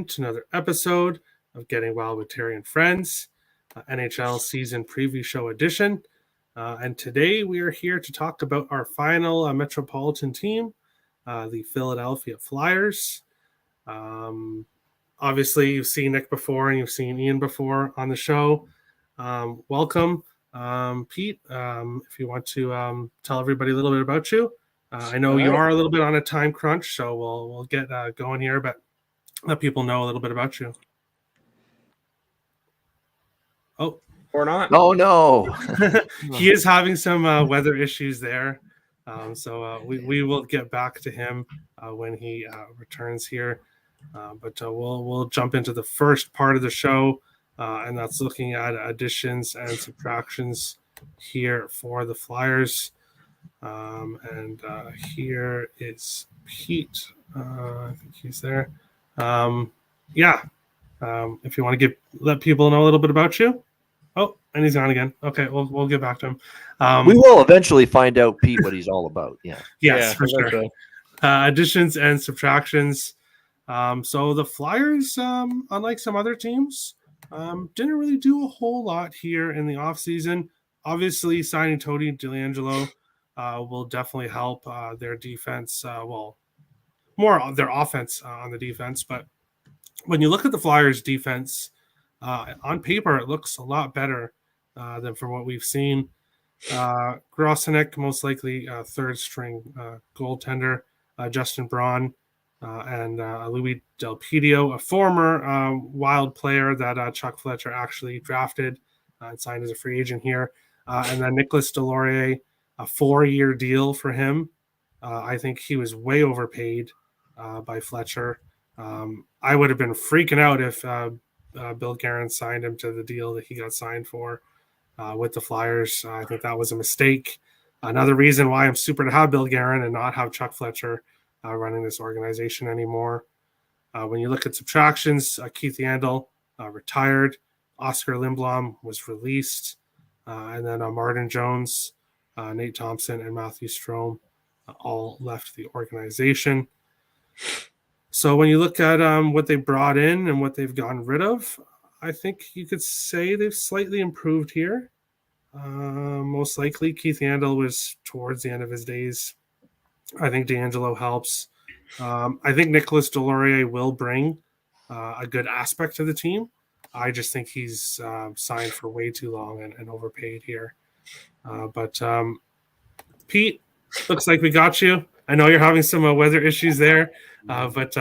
to another episode of Getting Wild with Terry and Friends, NHL season preview show edition. And today we are here to talk about our final Metropolitan team, the Philadelphia Flyers. Obviously, you've seen Nick before and you've seen Ian before on the show. Welcome, Pete. If you want to tell everybody a little bit about you. I know you are a little bit on a time crunch, so we'll get going here, but let people know a little bit about you. Oh, or not? Oh no, he is having some weather issues there, so we will get back to him when he returns here. But we'll jump into the first part of the show, and that's looking at additions and subtractions here for the Flyers. And here is Pete. I think he's there. If you want to let people know a little bit about you. Oh, and he's gone again. Okay, we'll get back to him. We will eventually find out, Pete, what he's all about. Yeah. Yes, for sure. Additions and subtractions. So the Flyers, unlike some other teams, didn't really do a whole lot here in the offseason. Obviously, signing Tony DeAngelo will definitely help their defense. More of their offense on the defense. But when you look at the Flyers' defense, on paper, it looks a lot better than from what we've seen. Grosenick, most likely third-string goaltender. Justin Braun and Louis Del Pidio, a former Wild player that Chuck Fletcher actually drafted and signed as a free agent here. And then Nicolas Deslauriers, a 4-year deal for him. I think he was way overpaid by Fletcher. I would have been freaking out if Bill Guerin signed him to the deal that he got signed for with the Flyers. I think that was a mistake. Another reason why I'm super to have Bill Guerin and not have Chuck Fletcher running this organization anymore. When you look at subtractions, Keith Yandel retired. Oscar Lindblom was released. And then Martin Jones, Nate Thompson, and Matthew Strome all left the organization. So when you look at what they brought in and what they've gotten rid of, I think you could say they've slightly improved here. Most likely, Keith Yandel was towards the end of his days. I think DeAngelo helps. I think Nicolas Deslauriers will bring a good aspect to the team. I just think he's signed for way too long and overpaid here. But Pete, looks like we got you. I know you're having some weather issues there, but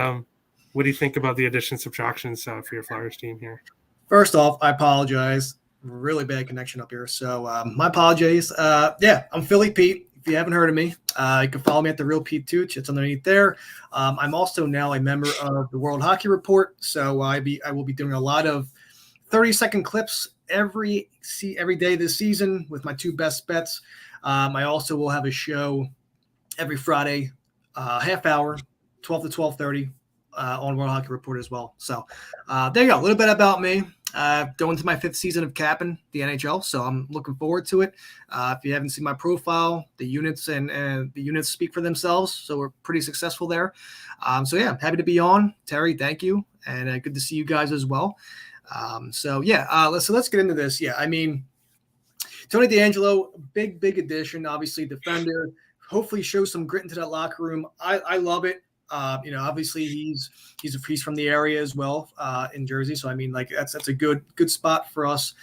what do you think about the addition subtractions for your Flyers team here? First off, I apologize. Really bad connection up here. So my apologies. I'm Philly Pete. If you haven't heard of me, you can follow me at The Real Pete Tooch. It's underneath there. I'm also now a member of the World Hockey Report. So I will be doing a lot of 30-second clips every day this season with my two best bets. I also will have a show every Friday, half hour, 12 to 12:30 on World Hockey Report as well. So there you go. A little bit about me. Going to my 5th season of capping the NHL, so I'm looking forward to it. If you haven't seen my profile, the units and the units speak for themselves, so we're pretty successful there. I'm happy to be on. Terry, thank you, and good to see you guys as well. Let's get into this. Yeah, I mean, Tony DeAngelo, big addition, obviously defender. Hopefully shows some grit into that locker room. I love it. Obviously he's from the area as well in Jersey. So, I mean, like that's a good spot for us.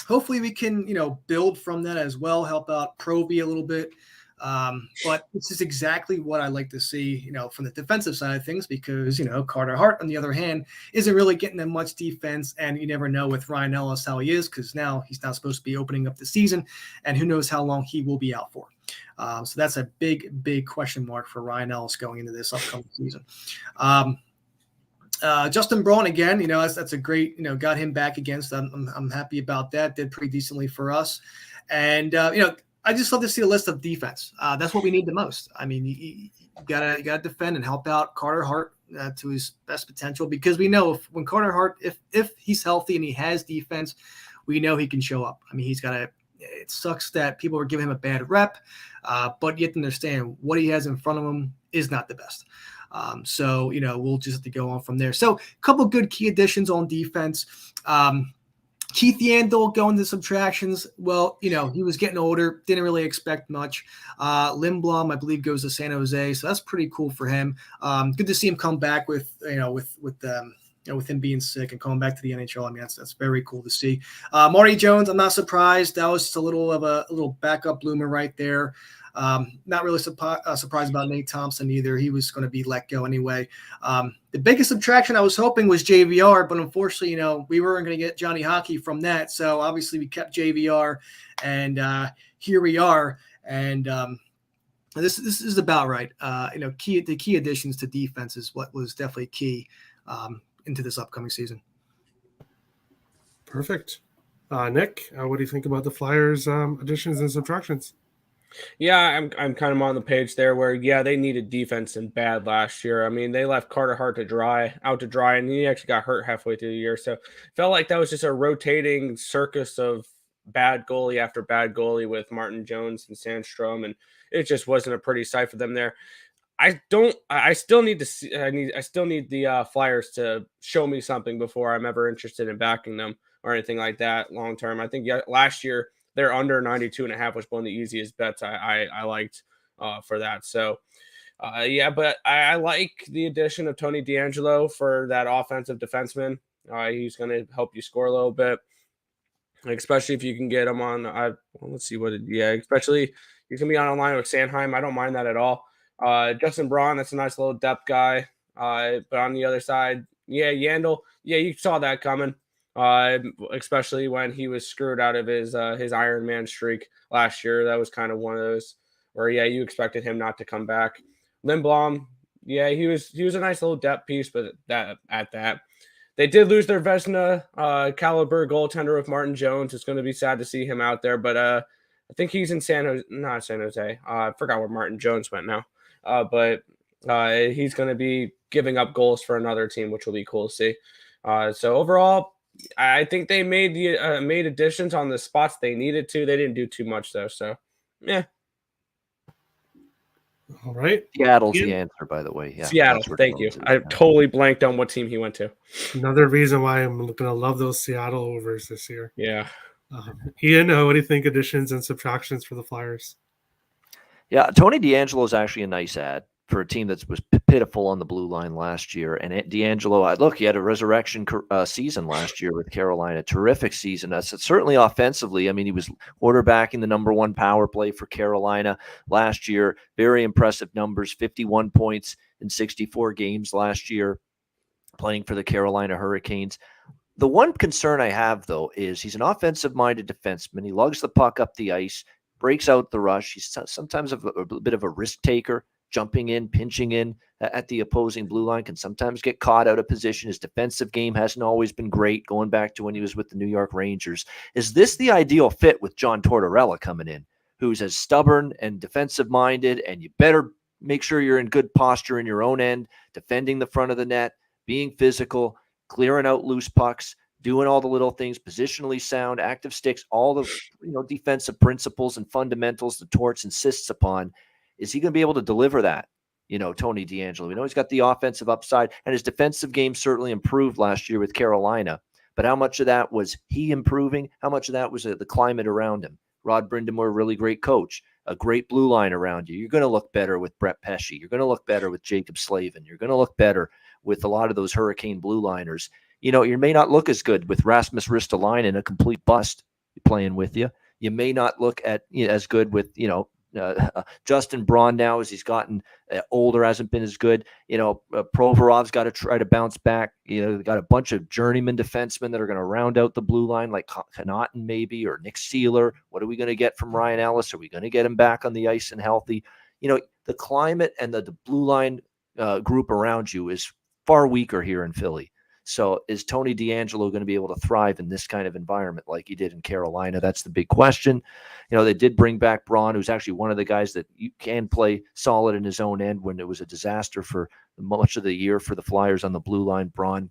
Hopefully we can, build from that as well, help out Provy a little bit. But this is exactly what I like to see, from the defensive side of things, because, Carter Hart, on the other hand, isn't really getting that much defense. And you never know with Ryan Ellis how he is, because now he's not supposed to be opening up the season, and who knows how long he will be out for. So that's a big question mark for Ryan Ellis going into this upcoming season. Justin Braun, again, that's a great, got him back against. I'm happy about that. Did pretty decently for us. And, I just love to see a list of defense. That's what we need the most. I mean, you gotta defend and help out Carter Hart to his best potential, because we know when Carter Hart, if he's healthy and he has defense, we know he can show up. I mean, it sucks that people are giving him a bad rep, but you have to understand what he has in front of him is not the best. So, we'll just have to go on from there. So a couple good key additions on defense. Keith Yandel going to subtractions. Well, he was getting older. Didn't really expect much. Lindblom, I believe, goes to San Jose. So that's pretty cool for him. Good to see him come back with him being sick and coming back to the NHL. I mean, that's very cool to see. Marty Jones, I'm not surprised. That was just a little backup bloomer right there. Not really surprised about Nate Thompson either. He was going to be let go anyway. The biggest subtraction I was hoping was JVR, but unfortunately, we weren't going to get Johnny Hockey from that. So obviously we kept JVR, and here we are. And this is about right. The key additions to defense is what was definitely key into this upcoming season. Perfect. Nick, what do you think about the Flyers additions and subtractions? Yeah, I'm kind of on the page there where, they needed defense and bad last year. I mean, they left Carter Hart out to dry, and he actually got hurt halfway through the year. So felt like that was just a rotating circus of bad goalie after bad goalie with Martin Jones and Sandstrom, and it just wasn't a pretty sight for them there. I still need the Flyers to show me something before I'm ever interested in backing them or anything like that long term. I think last year they're under 92.5 was one of the easiest bets I liked for that. So, but I like the addition of Tony DeAngelo for that offensive defenseman. He's going to help you score a little bit, especially if you can get him on. Especially you can be on a line with Sanheim. I don't mind that at all. Justin Braun, that's a nice little depth guy. But on the other side, Yandel, you saw that coming. Especially when he was screwed out of his Iron Man streak last year. That was kind of one of those where, you expected him not to come back. Lindblom, he was a nice little depth piece, but they did lose their Vezina caliber goaltender with Martin Jones. It's going to be sad to see him out there, but I think he's in not San Jose. I forgot where Martin Jones went now. But he's going to be giving up goals for another team, which will be cool to see. So overall, I think they made additions on the spots they needed to. They didn't do too much though. So, yeah. All right. Seattle's the answer, by the way. Yeah, Seattle. Thank you. I totally blanked on what team he went to. Another reason why I'm going to love those Seattle overs this year. Yeah. Ian, what do you think additions and subtractions for the Flyers? Yeah, Tony DeAngelo is actually a nice add for a team that was pitiful on the blue line last year. And DeAngelo, he had a resurrection season last year with Carolina. Terrific season. That's certainly offensively. I mean, he was quarterbacking the number one power play for Carolina last year. Very impressive numbers, 51 points in 64 games last year playing for the Carolina Hurricanes. The one concern I have, though, is he's an offensive-minded defenseman. He lugs the puck up the ice, breaks out the rush. He's sometimes a bit of a risk taker. Jumping in, pinching in at the opposing blue line, can sometimes get caught out of position. His defensive game hasn't always been great, going back to when he was with the New York Rangers. Is this the ideal fit with John Tortorella coming in, who's as stubborn and defensive-minded, and you better make sure you're in good posture in your own end, defending the front of the net, being physical, clearing out loose pucks, doing all the little things, positionally sound, active sticks, all the defensive principles and fundamentals the Torts insists upon. Is he going to be able to deliver that? Tony DeAngelo. We know he's got the offensive upside, and his defensive game certainly improved last year with Carolina. But how much of that was he improving? How much of that was the climate around him? Rod Brindamore, a really great coach, a great blue line around you. You're going to look better with Brett Pesce. You're going to look better with Jacob Slavin. You're going to look better with a lot of those Hurricane blue liners. You may not look as good with Rasmus Ristolainen, a complete bust playing with you. You may not look as good with, Justin Braun now as he's gotten older, hasn't been as good. Provorov's got to try to bounce back. They've got a bunch of journeyman defensemen that are going to round out the blue line, like Connaughton maybe, or Nick Seeler. What are we going to get from Ryan Ellis? Are we going to get him back on the ice and healthy? The climate and the blue line group around you is far weaker here in Philly. So is Tony DeAngelo going to be able to thrive in this kind of environment like he did in Carolina? That's the big question. They did bring back Braun, who's actually one of the guys that you can play solid in his own end when it was a disaster for much of the year for the Flyers on the blue line. Braun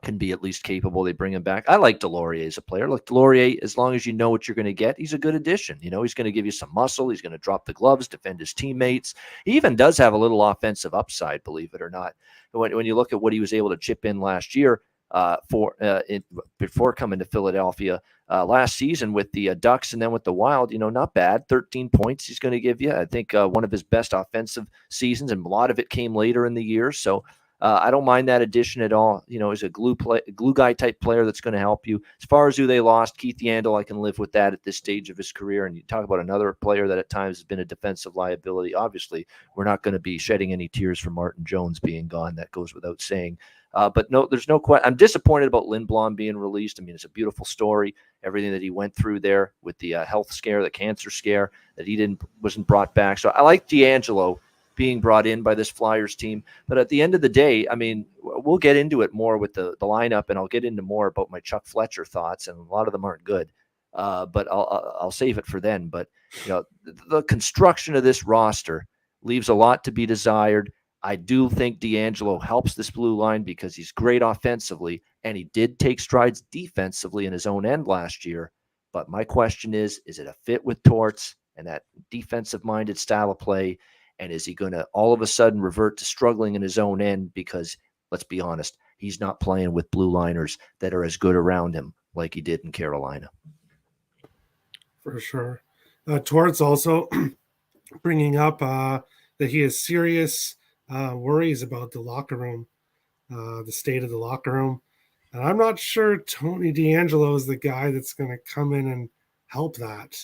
can be at least capable. They bring him back. I like Delorier as a player. Look, Delorier, as long as you know what you're going to get, he's a good addition. He's going to give you some muscle. He's going to drop the gloves, defend his teammates. He even does have a little offensive upside, believe it or not. When you look at what he was able to chip in last year before coming to Philadelphia last season with the Ducks and then with the Wild, not bad. 13 points he's going to give you. I think one of his best offensive seasons, and a lot of it came later in the year. So I don't mind that addition at all. He's a glue guy type player that's going to help you. As far as who they lost, Keith Yandel, I can live with that at this stage of his career. And you talk about another player that at times has been a defensive liability. Obviously, we're not going to be shedding any tears for Martin Jones being gone. That goes without saying. But no, there's no question. I'm disappointed about Lindblom being released. I mean, it's a beautiful story. Everything that he went through there with the health scare, the cancer scare, that he wasn't brought back. So I like D'Angelo being brought in by this Flyers team. But at the end of the day, I mean, we'll get into it more with the lineup, and I'll get into more about my Chuck Fletcher thoughts, and a lot of them aren't good. But I'll save it for then. But the construction of this roster leaves a lot to be desired. I do think D'Angelo helps this blue line because he's great offensively, and he did take strides defensively in his own end last year. But my question is it a fit with Torts and that defensive-minded style of play? And is he going to all of a sudden revert to struggling in his own end? Because let's be honest, he's not playing with blue liners that are as good around him like he did in Carolina. For sure. Torts also bringing up that he has serious worries about the locker room, the state of the locker room. And I'm not sure Tony DeAngelo is the guy that's going to come in and help that.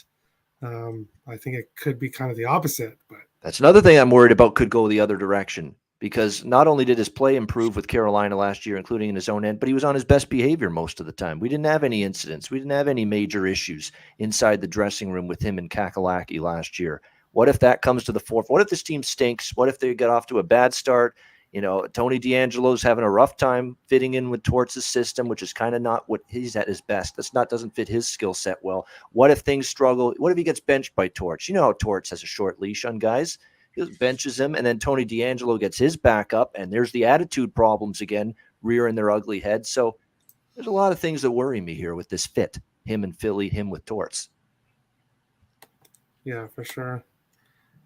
I think it could be kind of the opposite. But that's another thing I'm worried about could go the other direction, because not only did his play improve with Carolina last year, including in his own end, but he was on his best behavior most of the time. We didn't have any incidents. We didn't have any major issues inside the dressing room with him and Kakalaki last year. What if that comes to the forefront? What if this team stinks? What if they get off to a bad start? Tony DeAngelo's having a rough time fitting in with Torts' system, which is kind of not what he's at his best. Doesn't fit his skill set well. What if things struggle? What if he gets benched by Torts? You know how Torts has a short leash on guys. He benches him, and then Tony DeAngelo gets his back up, and there's the attitude problems again, rearing their ugly head. So there's a lot of things that worry me here with this fit, him and Philly, him with Torts. Yeah, for sure.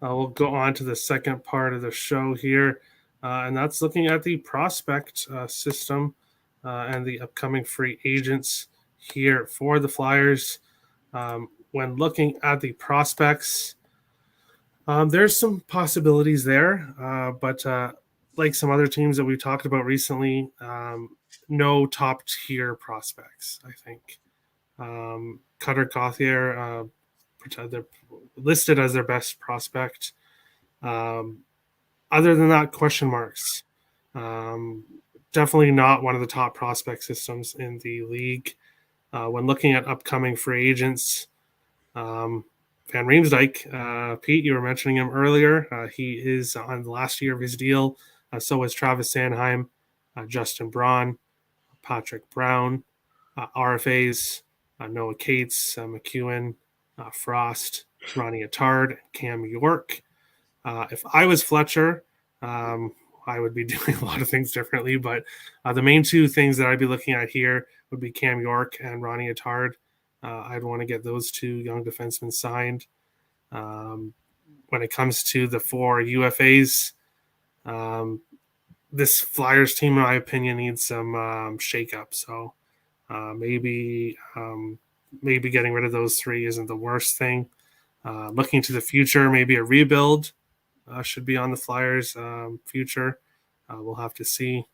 We'll go on to the second part of the show here, and that's looking at the prospect system and the upcoming free agents here for the Flyers. When looking at the prospects, there's some possibilities there, but like some other teams that we've talked about recently, no top-tier prospects, I think. Cutter Gauthier, they're listed as their best prospect. Other than that, question marks. Definitely not one of the top prospect systems in the league. When looking at upcoming free agents, Van Riemsdyk, Pete, you were mentioning him earlier. He is on the last year of his deal. So is Travis Sanheim, Justin Braun, Patrick Brown, RFAs, Noah Cates, McEwen, Frost, Ronnie Attard, Cam York. If I was Fletcher, I would be doing a lot of things differently, but the main two things that I'd be looking at here would be Cam York and Ronnie Attard. I'd want to get those two young defensemen signed. When it comes to the 4 UFAs, this Flyers team, in my opinion, needs some shakeup. So maybe getting rid of those 3 isn't the worst thing. Looking to the future, maybe a rebuild should be on the Flyers' future. We'll have to see.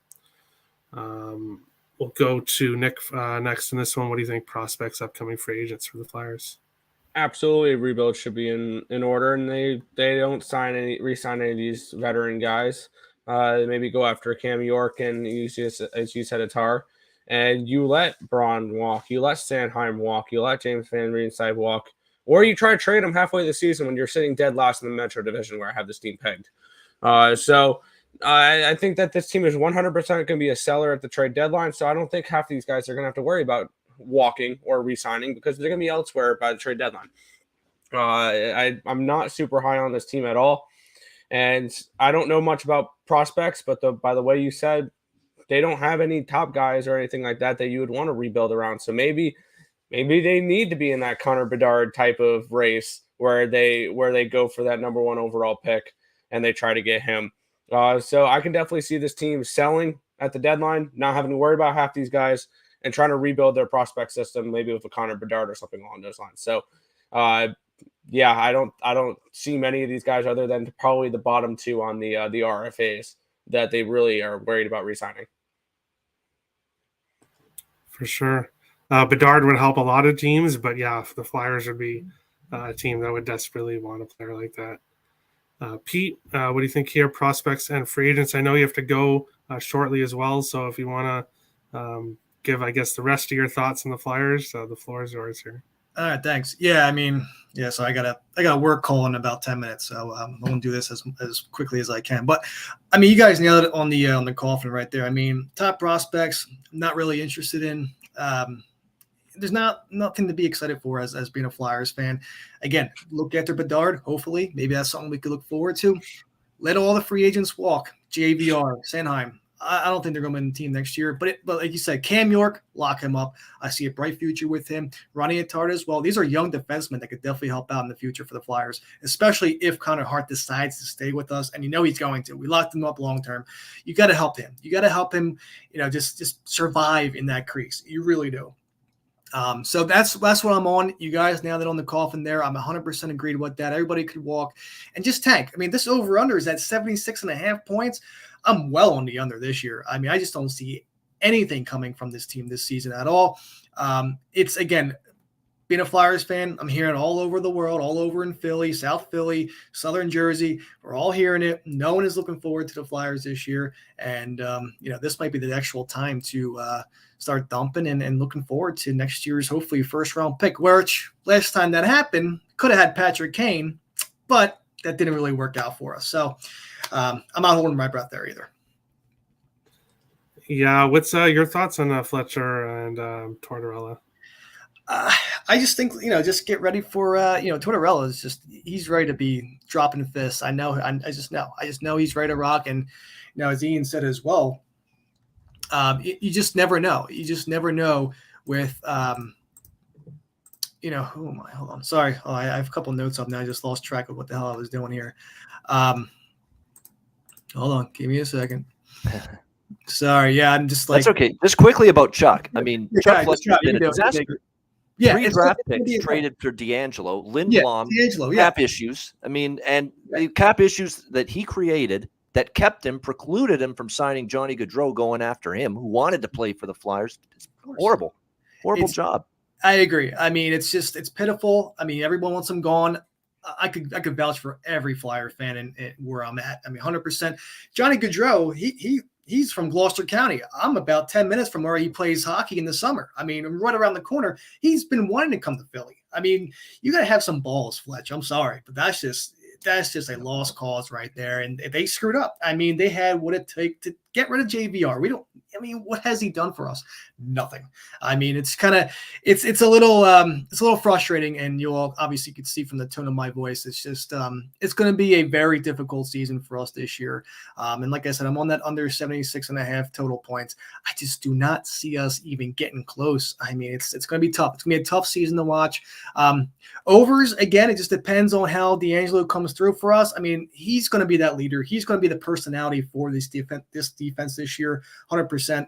We'll go to Nick next in this one. What do you think prospects, upcoming free agents for the Flyers? Absolutely, a rebuild should be in order, and they don't re-sign any of these veteran guys. Maybe go after Cam York and as you said, Attard, and you let Braun walk, you let Sanheim walk, you let James Van Riemsdyk walk, or you try to trade him halfway the season when you're sitting dead last in the Metro Division, where I have this team pegged. So I think that this team is 100% going to be a seller at the trade deadline. So I don't think half of these guys are going to have to worry about walking or re-signing because they're going to be elsewhere by the trade deadline. I'm not super high on this team at all. And I don't know much about prospects, but by the way you said, they don't have any top guys or anything like that you would want to rebuild around. So maybe they need to be in that Connor Bedard type of race where they go for that number 1 overall pick and they try to get him. So I can definitely see this team selling at the deadline, not having to worry about half these guys, and trying to rebuild their prospect system, maybe with a Connor Bedard or something along those lines. So, yeah, I don't see many of these guys other than probably the bottom 2 on the RFAs that they really are worried about re-signing. For sure. Bedard would help a lot of teams, but yeah, the Flyers would be a team that would desperately want a player like that. Pete, what do you think here, prospects and free agents? I know you have to go shortly as well, so if you want to give, I guess, the rest of your thoughts on the Flyers, the floor is yours here. All right, thanks. Yeah, I mean, yeah. So I got a work call in about 10 minutes, so I'm going to do this as quickly as I can. But I mean, you guys nailed it on the coffin right there. I mean, top prospects, not really interested in. There's nothing to be excited for as being a Flyers fan. Again, look after Bedard. Hopefully, maybe that's something we could look forward to. Let all the free agents walk. JVR, Sanheim. I don't think they're going to win the team next year. But like you said, Cam York, lock him up. I see a bright future with him. Ronnie Attard as well. These are young defensemen that could definitely help out in the future for the Flyers, especially if Connor Hart decides to stay with us. And you know he's going to. We locked him up long term. You got to help him. You got to help him, just survive in that crease. You really do. So that's what I'm on. You guys nailed it on the coffin there. I'm 100% agreed with that. Everybody could walk and just tank. I mean, this over-under is at 76.5 points. I'm well on the under this year. I mean, I just don't see anything coming from this team this season at all. It's, again, being a Flyers fan, I'm hearing all over the world, all over in Philly, South Philly, Southern Jersey. We're all hearing it. No one is looking forward to the Flyers this year. And, this might be the actual time to start dumping and looking forward to next year's, hopefully, first-round pick, which last time that happened, could have had Patrick Kane, but that didn't really work out for us. So I'm not holding my breath there either. Yeah, what's your thoughts on Fletcher and Tortorella? I just think, just get ready for, Tortorella is just, he's ready to be dropping fists. I know. I just know he's ready to rock. And, as Ian said as well, you just never know. You just never know with, who am I? Hold on. Sorry. Oh, I have a couple notes up now. I just lost track of what the hell I was doing here. Hold on. Give me a second. Sorry. Yeah, I'm just like. That's okay. Just quickly about Chuck. I mean, Chuck Fletcher's been a disaster. Yeah, 3 draft picks traded for D'Angelo. Lindblom, cap issues. I mean, and the cap issues that he created that kept him, precluded him from signing Johnny Gaudreau, going after him, who wanted to play for the Flyers. It's horrible job. I agree. I mean, it's pitiful. I mean, everyone wants him gone. I could vouch for every Flyer fan and where I'm at. I mean, 100%. Johnny Gaudreau, he's from Gloucester County. I'm about 10 minutes from where he plays hockey in the summer. I mean, right around the corner. He's been wanting to come to Philly. I mean, you got to have some balls, Fletch. I'm sorry, but that's just a lost cause right there. And they screwed up. I mean, they had what it take to get rid of JVR. What has he done for us? Nothing. I mean, it's a little frustrating, and you all obviously could see from the tone of my voice. It's just, it's going to be a very difficult season for us this year. And like I said, I'm on that under 76.5 total points. I just do not see us even getting close. I mean, it's going to be tough. It's going to be a tough season to watch. Overs, again, it just depends on how D'Angelo comes through for us. I mean, he's going to be that leader. He's going to be the personality for this defense this year, 100%.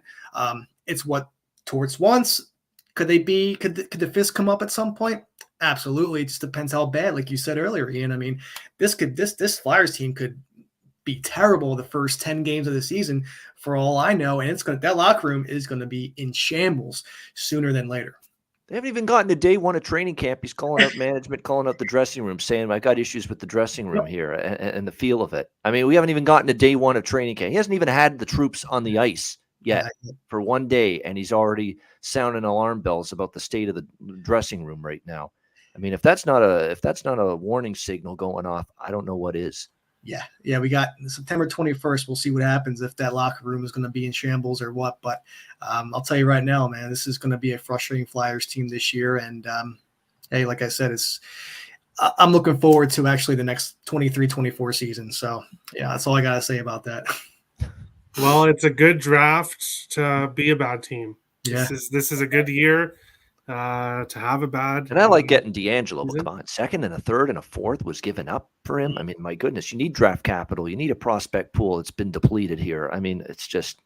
It's what Torts wants. Could the fist come up at some point? Absolutely. It just depends how bad, like you said earlier, Ian. I mean, this Flyers team could be terrible the first 10 games of the season for all I know. And that locker room is going to be in shambles sooner than later. They haven't even gotten to day one of training camp. He's calling out management, calling out the dressing room, saying, I got issues with the dressing room here and the feel of it. I mean, we haven't even gotten to day one of training camp. He hasn't even had the troops on the ice yet for one day, and he's already sounding alarm bells about the state of the dressing room right now. I mean, if that's not a warning signal going off, I don't know what is. Yeah, we got September 21st. We'll see what happens, if that locker room is going to be in shambles or what. But I'll tell you right now, man, this is going to be a frustrating Flyers team this year. And hey, like I said, I'm looking forward to actually the next 23-24 season. So yeah, that's all I got to say about that. Well, it's a good draft to be a bad team. Yeah. This is a good year to have a bad. And I like getting D'Angelo, but season. come on, second and a third and a fourth was given up for him. I mean, my goodness, you need draft capital. You need a prospect pool. It's been depleted here. I mean, it's just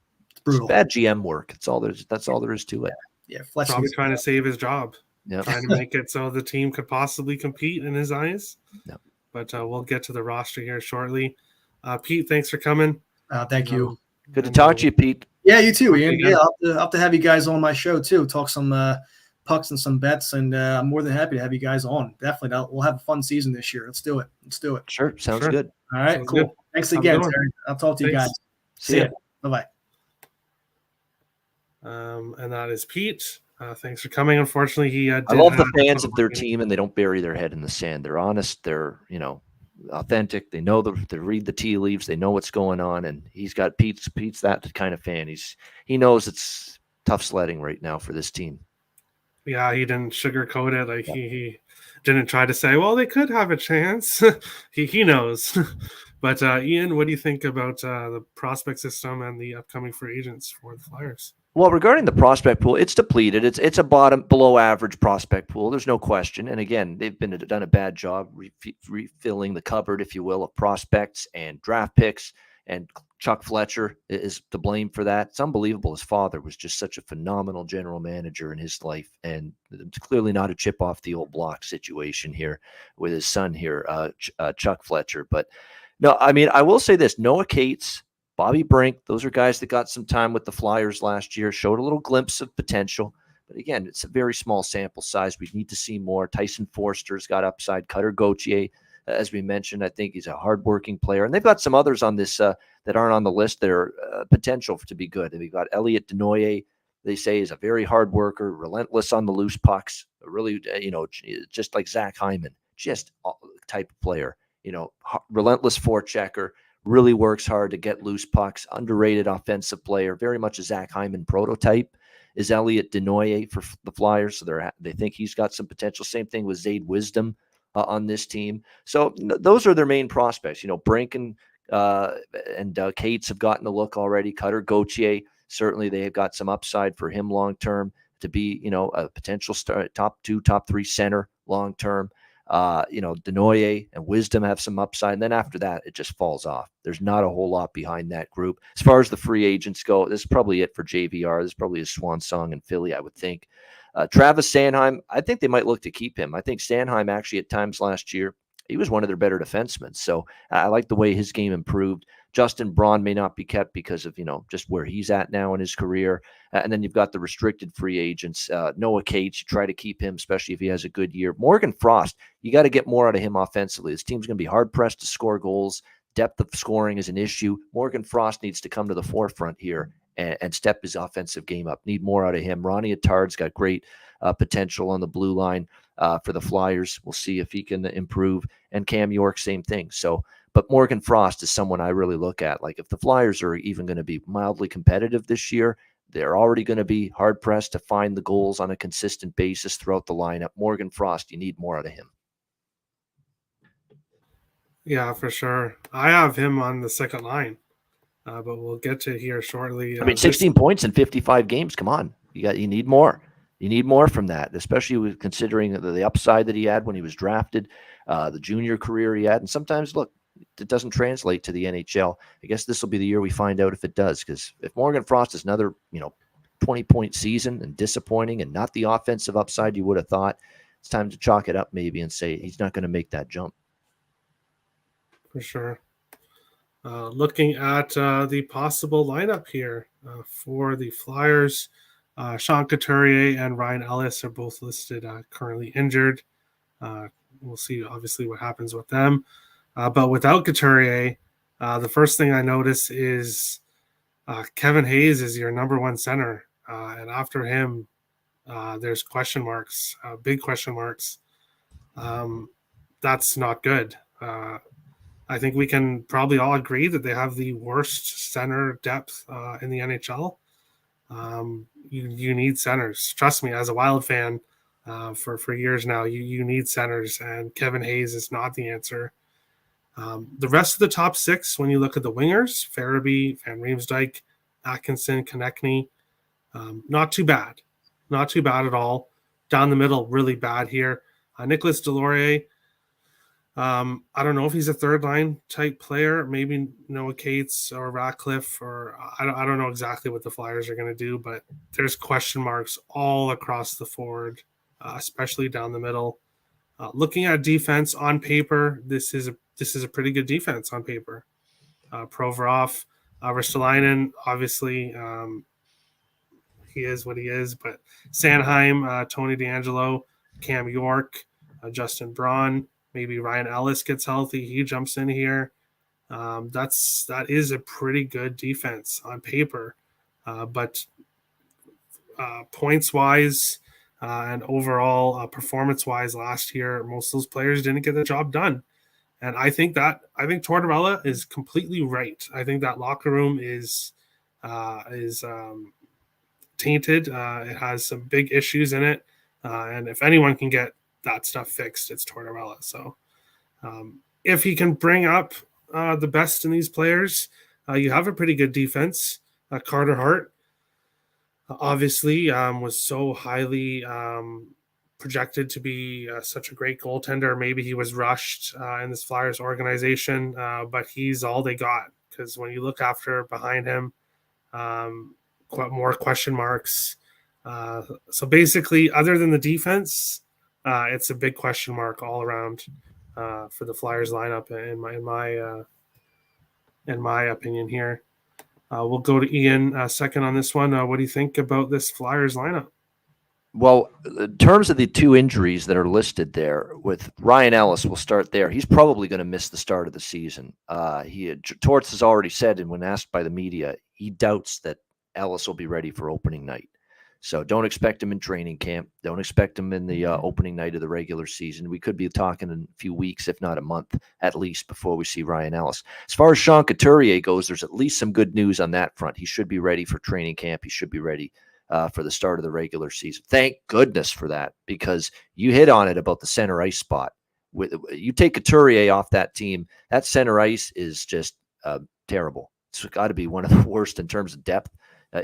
brutal. bad GM work. That's all there is to it. Yeah, Probably trying to save his job. Yeah. Trying to make it so the team could possibly compete in his eyes. Yep. But we'll get to the roster here shortly. Pete, thanks for coming. Thank you. Good to talk to you, Pete. Yeah, you too, Ian. again. Yeah, I'll have to have you guys on my show too. Talk some pucks and some bets, and I'm more than happy to have you guys on. Definitely, we'll have a fun season this year. Let's do it. Sure, sounds Sure. good. All right, Sounds cool. good. Thanks Have a again, good one. Terry. I'll talk to you Thanks. guys. See ya. Bye-bye. And that is Pete. Thanks for coming. Unfortunately, he I did love the have fans a of their meeting. team, and they don't bury their head in the sand. They're honest. They're authentic. They know they read the tea leaves. They know what's going on, and Pete's that kind of fan. He knows it's tough sledding right now for this team. Yeah, he didn't sugarcoat it. Like he didn't try to say, well, they could have a chance. he knows. But Ian, what do you think about the prospect system and the upcoming free agents for the Flyers? Well, regarding the prospect pool, it's depleted. It's a below average prospect pool. There's no question. And again, they've done a bad job refilling the cupboard, if you will, of prospects and draft picks. And Chuck Fletcher is to blame for that. It's unbelievable. His father was just such a phenomenal general manager in his life, and it's clearly not a chip off the old block situation here with his son here, Chuck Fletcher. But no, I mean, I will say this: Noah Cates, Bobby Brink, those are guys that got some time with the Flyers last year, showed a little glimpse of potential. But again, it's a very small sample size. We need to see more. Tyson Forster's got upside. Cutter Gauthier, as we mentioned, I think he's a hardworking player. And they've got some others on this that aren't on the list that are potential to be good. And we've got Elliot Denoyer, they say is a very hard worker, relentless on the loose pucks, really, just like Zach Hyman, just type of player, relentless forechecker. Really works hard to get loose pucks. Underrated offensive player, very much a Zach Hyman prototype. Is Elliot Denoyer for the Flyers? So they think he's got some potential. Same thing with Zayd Wisdom on this team. So those are their main prospects. Brink and Cates have gotten a look already. Cutter Gauthier, certainly they've got some upside for him long term to be a potential top 2, top 3 center long term. Denoyer and Wisdom have some upside. And then after that, it just falls off. There's not a whole lot behind that group. As far as the free agents go, this is probably it for JVR. This is probably his swan song in Philly, I would think. Travis Sanheim, I think they might look to keep him. I think Sanheim actually at times last year, he was one of their better defensemen. So I like the way his game improved. Justin Braun may not be kept because of, just where he's at now in his career. And then you've got the restricted free agents. Noah Cates, you try to keep him, especially if he has a good year. Morgan Frost, you got to get more out of him offensively. This team's going to be hard-pressed to score goals. Depth of scoring is an issue. Morgan Frost needs to come to the forefront here and step his offensive game up. Need more out of him. Ronnie Attard's got great potential on the blue line for the Flyers. We'll see if he can improve. And Cam York, same thing. But Morgan Frost is someone I really look at. Like if the Flyers are even going to be mildly competitive this year, they're already going to be hard-pressed to find the goals on a consistent basis throughout the lineup. Morgan Frost, you need more out of him. Yeah, for sure. I have him on the second line, but we'll get to here shortly. 16 points in 55 games. Come on. You need more. You need more from that, especially with considering the upside that he had when he was drafted, the junior career he had. And sometimes, look, it doesn't translate to the NHL. I guess this will be the year we find out if it does, because if Morgan Frost is another, 20-point season and disappointing and not the offensive upside you would have thought, it's time to chalk it up maybe and say he's not going to make that jump. For sure. Looking at the possible lineup here for the Flyers, Sean Couturier and Ryan Ellis are both listed currently injured. We'll see, obviously, what happens with them. But without Couturier, the first thing I notice is Kevin Hayes is your number one center. And after him, there's question marks, big question marks. That's not good. I think we can probably all agree that they have the worst center depth in the NHL. You need centers. Trust me, as a Wild fan for years now, you need centers, and Kevin Hayes is not the answer. The rest of the top 6, when you look at the wingers, Farabee, Van Riemsdyk, Atkinson, Konechny, not too bad. Not too bad at all. Down the middle, really bad here. Nicholas Deslauriers, I don't know if he's a third line type player. Maybe Noah Cates or Ratcliffe, or I don't know exactly what the Flyers are going to do, but there's question marks all across the forward, especially down the middle. Looking at defense on paper, this is a pretty good defense on paper. Provorov, Ristolainen, obviously, he is what he is, but Sanheim, Tony DeAngelo, Cam York, Justin Braun, maybe Ryan Ellis gets healthy, he jumps in here. That is a pretty good defense on paper, but points wise and overall performance wise, last year most of those players didn't get the job done, and I think Tortorella is completely right. I think that locker room is tainted. It has some big issues in it, and if anyone can get that stuff fixed, it's Tortorella. So if he can bring up the best in these players, you have a pretty good defense. Carter Hart obviously was so highly projected to be such a great goaltender. Maybe he was rushed in this Flyers organization, but he's all they got, because when you look behind him, more question marks. So basically, other than the defense, it's a big question mark all around for the Flyers lineup, in my opinion here. We'll go to Ian second on this one. What do you think about this Flyers lineup? Well, in terms of the 2 injuries that are listed there, with Ryan Ellis, we'll start there. He's probably going to miss the start of the season. Torts has already said, and when asked by the media, he doubts that Ellis will be ready for opening night. So don't expect him in training camp. Don't expect him in the opening night of the regular season. We could be talking in a few weeks, if not a month, at least, before we see Ryan Ellis. As far as Sean Couturier goes, there's at least some good news on that front. He should be ready for training camp. He should be ready for the start of the regular season. Thank goodness for that, because you hit on it about the center ice spot. You take Couturier off that team, that center ice is just terrible. It's got to be one of the worst in terms of depth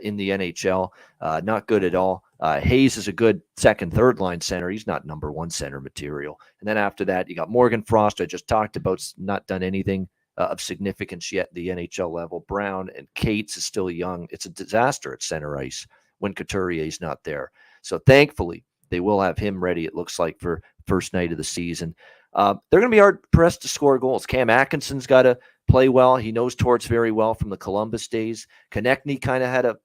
in the NHL. Not good at all. Hayes is a good second, third line center. He's not number 1 center material. And then after that, you got Morgan Frost, I just talked about, not done anything of significance yet at the NHL level. Brown and Cates is still young. It's a disaster at center ice when Couturier is not there. So thankfully, they will have him ready, it looks like, for first night of the season. They're going to be hard pressed to score goals. Cam Atkinson's got to play well. He knows Torts very well from the Columbus days. Konechny kind of had a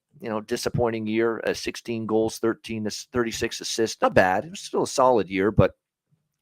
disappointing year, 16 goals, 36 assists. Not bad. It was still a solid year, but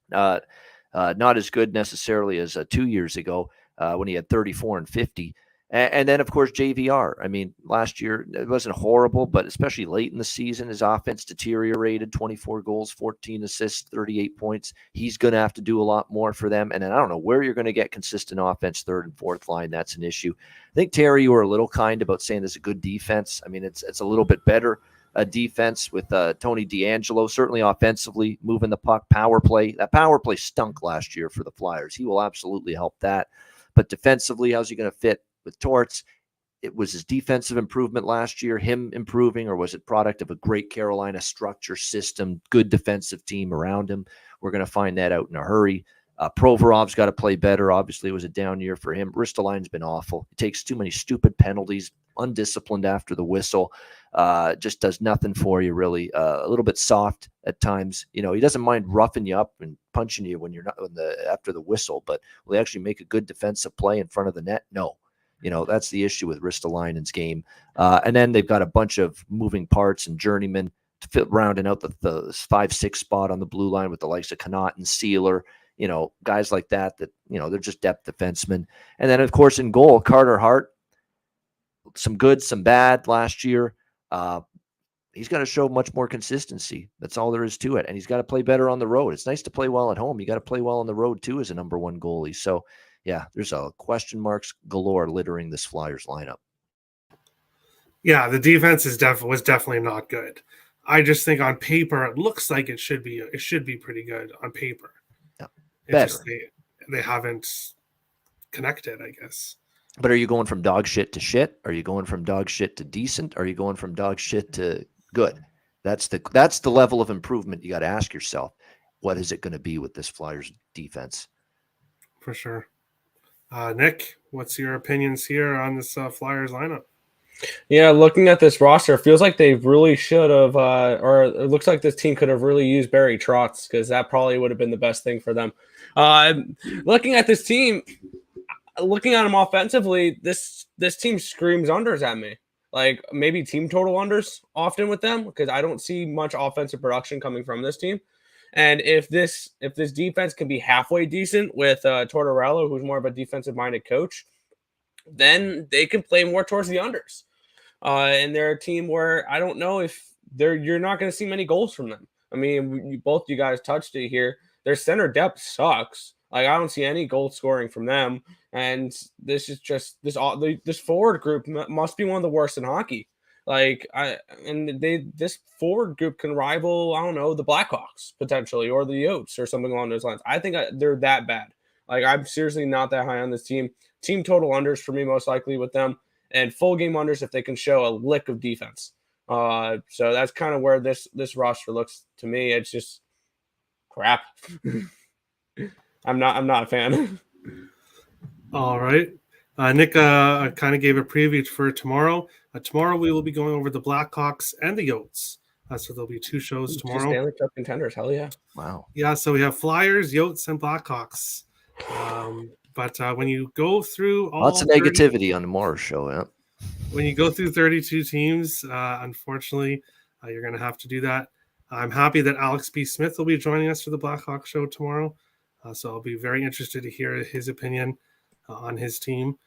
not as good necessarily as 2 years ago when he had 34 and 50. And then, of course, JVR. I mean, last year, it wasn't horrible, but especially late in the season, his offense deteriorated. 24 goals, 14 assists, 38 points. He's going to have to do a lot more for them. And then I don't know where you're going to get consistent offense, third and fourth line. That's an issue. I think, Terry, you were a little kind about saying there's a good defense. I mean, it's a little bit better defense with Tony DeAngelo, certainly offensively, moving the puck, power play. That power play stunk last year for the Flyers. He will absolutely help that. But defensively, how's he going to fit with Torts? It was his defensive improvement last year, him improving, or was it product of a great Carolina structure, system, good defensive team around him? We're going to find that out in a hurry. Provorov's got to play better. Obviously, it was a down year for him. Ristolainen's been awful. He takes too many stupid penalties, undisciplined after the whistle. Just does nothing for you, really. A little bit soft at times. He doesn't mind roughing you up and punching you when you're not after the whistle, but will he actually make a good defensive play in front of the net? No. That's the issue with Ristolainen's game. And then they've got a bunch of moving parts and journeymen to fit rounding out the 5-6 spot on the blue line with the likes of Connaught and Sealer, guys like that, they're just depth defensemen. And then, of course, in goal, Carter Hart, some good, some bad last year. He's got to show much more consistency. That's all there is to it. And he's got to play better on the road. It's nice to play well at home. You got to play well on the road, too, as a number 1 goalie. So, yeah, there's question marks galore littering this Flyers lineup. Yeah, the defense was definitely not good. I just think on paper it looks like it should be pretty good on paper. Yeah, better. They haven't connected, I guess. But are you going from dog shit to shit? Are you going from dog shit to decent? Are you going from dog shit to good? That's the level of improvement you got to ask yourself. What is it going to be with this Flyers defense? For sure. Nick, what's your opinions here on this Flyers lineup? Yeah, looking at this roster, it feels like they really should have, or it looks like this team could have really used Barry Trotz, because that probably would have been the best thing for them. Looking at this team, looking at them offensively, this team screams unders at me. Like maybe team total unders often with them, because I don't see much offensive production coming from this team. And if this defense can be halfway decent with Tortorella, who's more of a defensive minded coach, then they can play more towards the unders. And they're a team where I don't know if you're not going to see many goals from them. I mean, both you guys touched it here. Their center depth sucks. Like I don't see any goal scoring from them, and this is just this forward group must be one of the worst in hockey. Like this forward group can rival, I don't know, the Blackhawks potentially, or the Yotes or something along those lines. I think they're that bad. Like I'm seriously not that high on this team. Team total unders for me most likely with them, and full game unders if they can show a lick of defense. So that's kind of where this roster looks to me. It's just crap. I'm not a fan. All right. Nick kind of gave a preview for tomorrow. Tomorrow we will be going over the Blackhawks and the Yotes. So there'll be two shows tomorrow. Stanley Cup contenders, hell yeah. Wow. Yeah, so we have Flyers, Yotes, and Blackhawks. But when you go through all lots of negativity on tomorrow's show, yeah. When you go through 32 teams, unfortunately, you're going to have to do that. I'm happy that Alex B. Smith will be joining us for the Blackhawks show tomorrow. So I'll be very interested to hear his opinion on his team.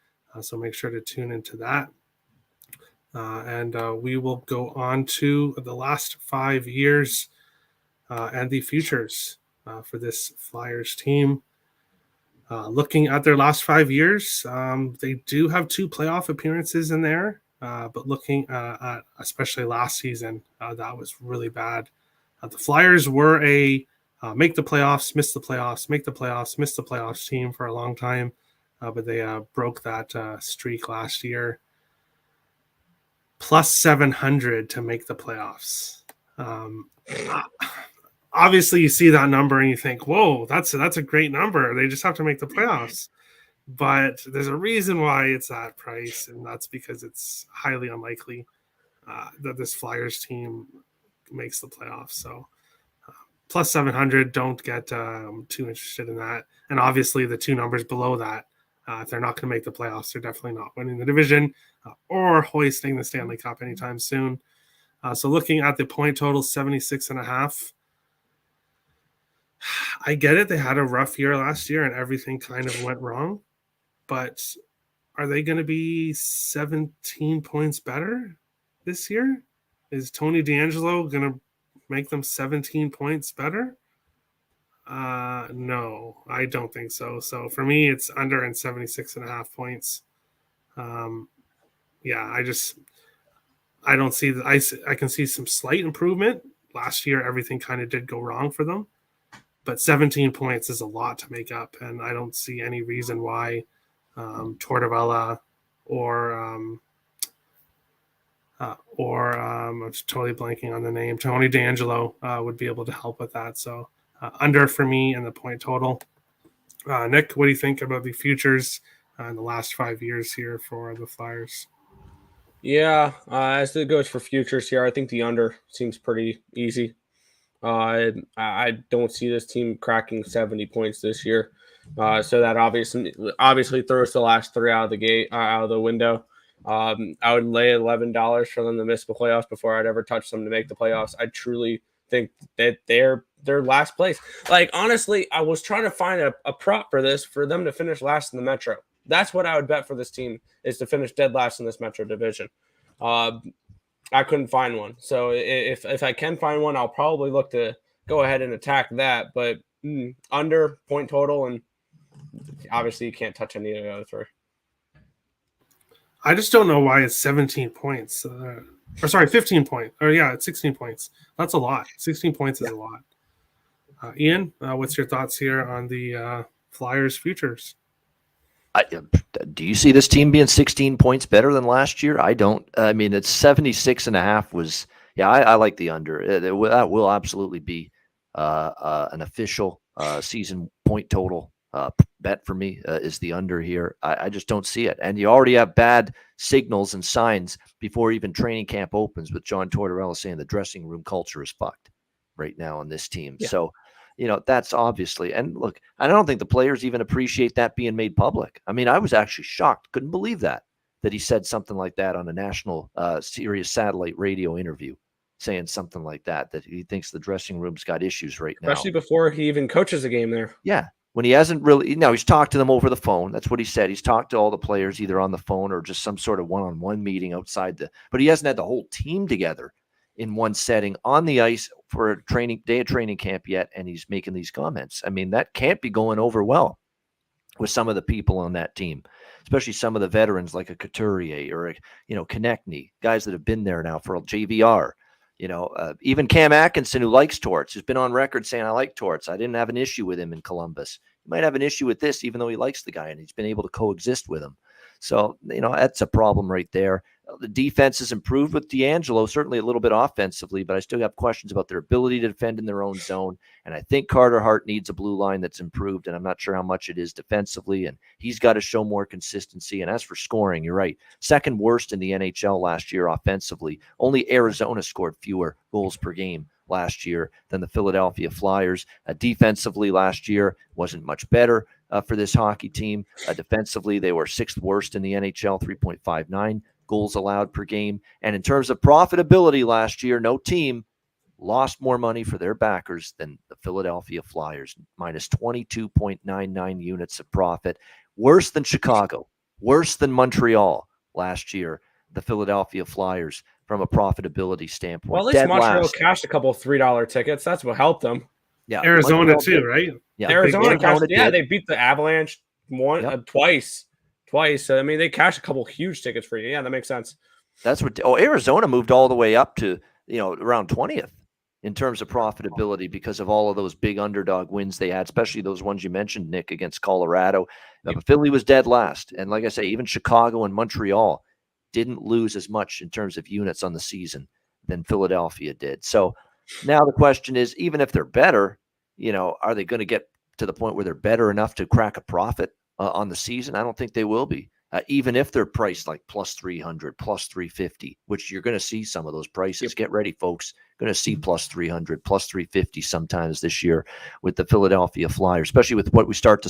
So make sure to tune into that. And we will go on to the last 5 years and the futures for this Flyers team. Looking at their last 5 years, they do have 2 playoff appearances in there. But looking at especially last season, that was really bad. The Flyers were a make the playoffs, miss the playoffs, make the playoffs, miss the playoffs team for a long time. But they broke that streak last year. Plus 700 to make the playoffs. Obviously, you see that number and you think, whoa, that's a great number. They just have to make the playoffs. But there's a reason why it's that price, and that's because it's highly unlikely that this Flyers team makes the playoffs. So plus 700, don't get too interested in that. And obviously the 2 numbers below that, if they're not going to make the playoffs, they're definitely not winning the division or hoisting the Stanley Cup anytime soon. So looking at the point total, 76.5. I get it. They had a rough year last year and everything kind of went wrong. But are they going to be 17 points better this year? Is Tony DeAngelo going to make them 17 points better? No, I don't think so. So for me, it's under and 76.5 points. Yeah, I don't see that. I can see some slight improvement. Last year, everything kind of did go wrong for them. But 17 points is a lot to make up, and I don't see any reason why Tortorella or I'm totally blanking on the name, Tony DeAngelo would be able to help with that. So under for me and the point total. Nick, what do you think about the futures in the last 5 years here for the Flyers? Yeah, as it goes for futures here, I think the under seems pretty easy. I don't see this team cracking 70 points this year. So that obviously throws the last 3 out of the window. I would lay $11 for them to miss the playoffs before I'd ever touch them to make the playoffs. I truly think that they're last place. Like, honestly, I was trying to find a prop for this, for them to finish last in the Metro. That's what I would bet for this team, is to finish dead last in this Metro division. I couldn't find one. So if I can find one, I'll probably look to go ahead and attack that. But under point total, and obviously you can't touch any of the other 3. I just don't know why it's 17 points. Or sorry, 15 points. Or yeah, it's 16 points. That's a lot. 16 points is a lot. Ian, what's your thoughts here on the Flyers futures? Do you see this team being 16 points better than last year? I don't. I mean, it's 76.5 was, I like the under. That will absolutely be an official season point total bet for me is the under here. I just don't see it. And you already have bad signals and signs before even training camp opens with John Tortorella saying the dressing room culture is fucked right now on this team. Yeah. So, that's obviously, and look, I don't think the players even appreciate that being made public. I mean, I was actually shocked, couldn't believe that he said something like that on a national Sirius satellite radio interview, saying something like that he thinks the dressing room's got issues right now. Especially before he even coaches a game there. Yeah. When he hasn't really, he's talked to them over the phone. That's what he said. He's talked to all the players either on the phone or just some sort of one-on-one meeting outside but he hasn't had the whole team together in one setting on the ice for a day of training camp yet, and he's making these comments. I mean, that can't be going over well with some of the people on that team, especially some of the veterans like a Couturier or Konechny, guys that have been there now for a JVR. Even Cam Atkinson, who likes Torts, has been on record saying, I like Torts. I didn't have an issue with him in Columbus. He might have an issue with this, even though he likes the guy and he's been able to coexist with him. So, that's a problem right there. The defense has improved with D'Angelo, certainly a little bit offensively, but I still have questions about their ability to defend in their own zone. And I think Carter Hart needs a blue line that's improved, and I'm not sure how much it is defensively, and he's got to show more consistency. And as for scoring, you're right. Second worst in the NHL last year offensively. Only Arizona scored fewer goals per game last year than the Philadelphia Flyers. Defensively last year wasn't much better for this hockey team. Defensively, they were sixth worst in the NHL, 3.59 goals allowed per game. And in terms of profitability last year, no team lost more money for their backers than the Philadelphia Flyers, minus 22.99 units of profit. Worse than Chicago, worse than Montreal last year, the Philadelphia Flyers from a profitability standpoint. Well, at least Montreal cashed a couple of $3 tickets. That's what helped them. Yeah, Arizona Montreal too, did. right? Yeah, Arizona cashed. Yeah, did. they beat the Avalanche twice. So, I mean, they cashed a couple huge tickets for you. Yeah, that makes sense. That's what. Arizona moved all the way up to around 20th in terms of profitability because of all of those big underdog wins they had, especially those ones you mentioned, Nick, against Colorado. Philly was dead last, and like I say, even Chicago and Montreal didn't lose as much in terms of units on the season than Philadelphia did. So now the question is, even if they're better, are they going to get to the point where they're better enough to crack a profit on the season? I don't think they will be, even if they're priced like plus 300, plus 350, which you're going to see some of those prices. Yep. Get ready, folks. Going to see plus 300, plus 350 sometimes this year with the Philadelphia Flyers, especially with what we started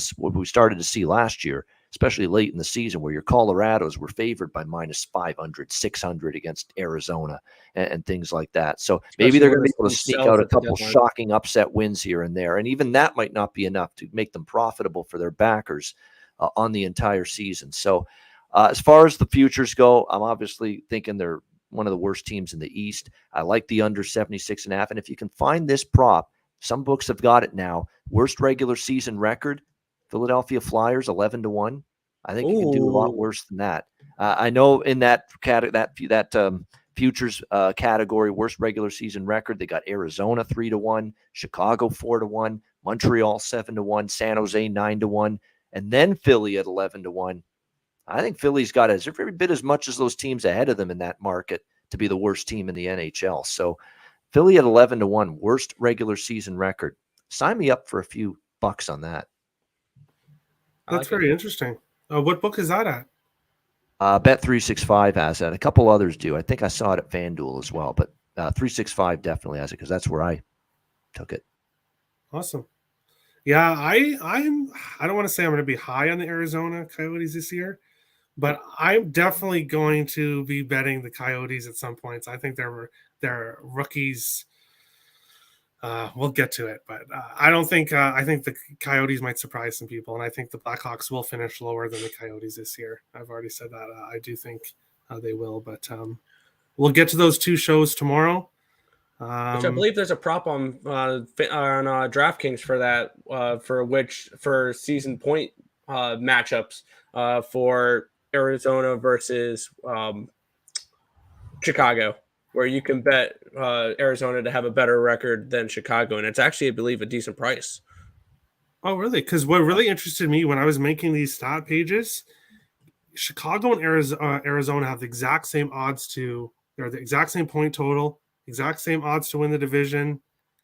to see last year, especially late in the season where your Colorados were favored by minus 500, 600 against Arizona and things like that. So maybe they're going to be able to sneak out a couple shocking upset wins here and there. And even that might not be enough to make them profitable for their backers on the entire season. So as far as the futures go, I'm obviously thinking they're one of the worst teams in the East. I like the under 76.5. And if you can find this prop, some books have got it now. Worst regular season record, Philadelphia Flyers 11-1. I think you can do a lot worse than that. I know in that futures category, worst regular season record, they got Arizona 3-1, Chicago 4-1, Montreal 7-1, San Jose 9-1, and then Philly at 11-1. I think Philly's got every bit as much as those teams ahead of them in that market to be the worst team in the NHL. So Philly at 11-1, worst regular season record. Sign me up for a few bucks on that. That's very interesting. What book is that at? Bet365 has that. A couple others do. I think I saw it at FanDuel as well, but 365 definitely has it because that's where I took it. Awesome. Yeah, I don't want to say I'm going to be high on the Arizona Coyotes this year, but I'm definitely going to be betting the Coyotes at some points. I think they're rookies. We'll get to it, but I don't think I think the Coyotes might surprise some people, and I think the Blackhawks will finish lower than the Coyotes this year. I've already said that. I do think they will, but we'll get to those two shows tomorrow. Which I believe there's a prop on DraftKings for that for season point matchups for Arizona versus Chicago, where you can bet Arizona to have a better record than Chicago, and it's actually, I believe, a decent price. Oh, really? Because what really interested me when I was making these stat pages, Chicago and Arizona have the exact same odds to, they're the exact same point total, exact same odds to win the division,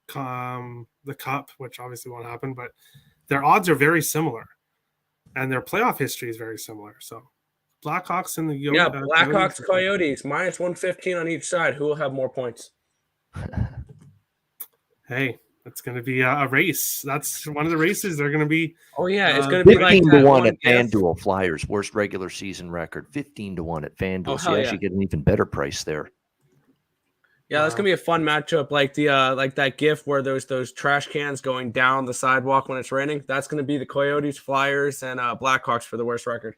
the cup, which obviously won't happen, but their odds are very similar, and their playoff history is very similar. So Blackhawks and the Blackhawks, Coyotes, minus 115 on each side. Who will have more points? Hey, it's going to be a race. That's one of the races. They're going to be. Oh yeah, it's going to be like 15-1 at FanDuel. Flyers worst regular season record. 15-1 at FanDuel. Oh, so you actually get an even better price there. Yeah, that's gonna be a fun matchup. Like the like that GIF where those trash cans going down the sidewalk when it's raining. That's gonna be the Coyotes, Flyers, and Blackhawks for the worst record.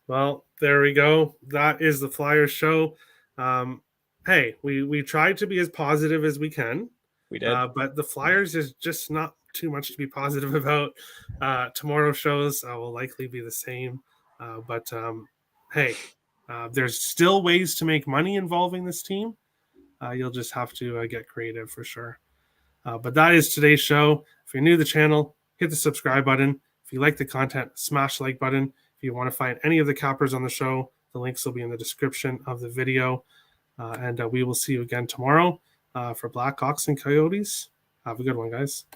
Well, there we go. That is the Flyers show. Hey, we tried to be as positive as we can. We did, but the Flyers is just not too much to be positive about. Tomorrow's shows will likely be the same. But hey, there's still ways to make money involving this team. You'll just have to get creative for sure. But that is today's show. If you're new to the channel, hit the subscribe button. If you like the content, smash the like button. If you want to find any of the cappers on the show, the links will be in the description of the video. And we will see you again tomorrow for Blackhawks and Coyotes. Have a good one, guys.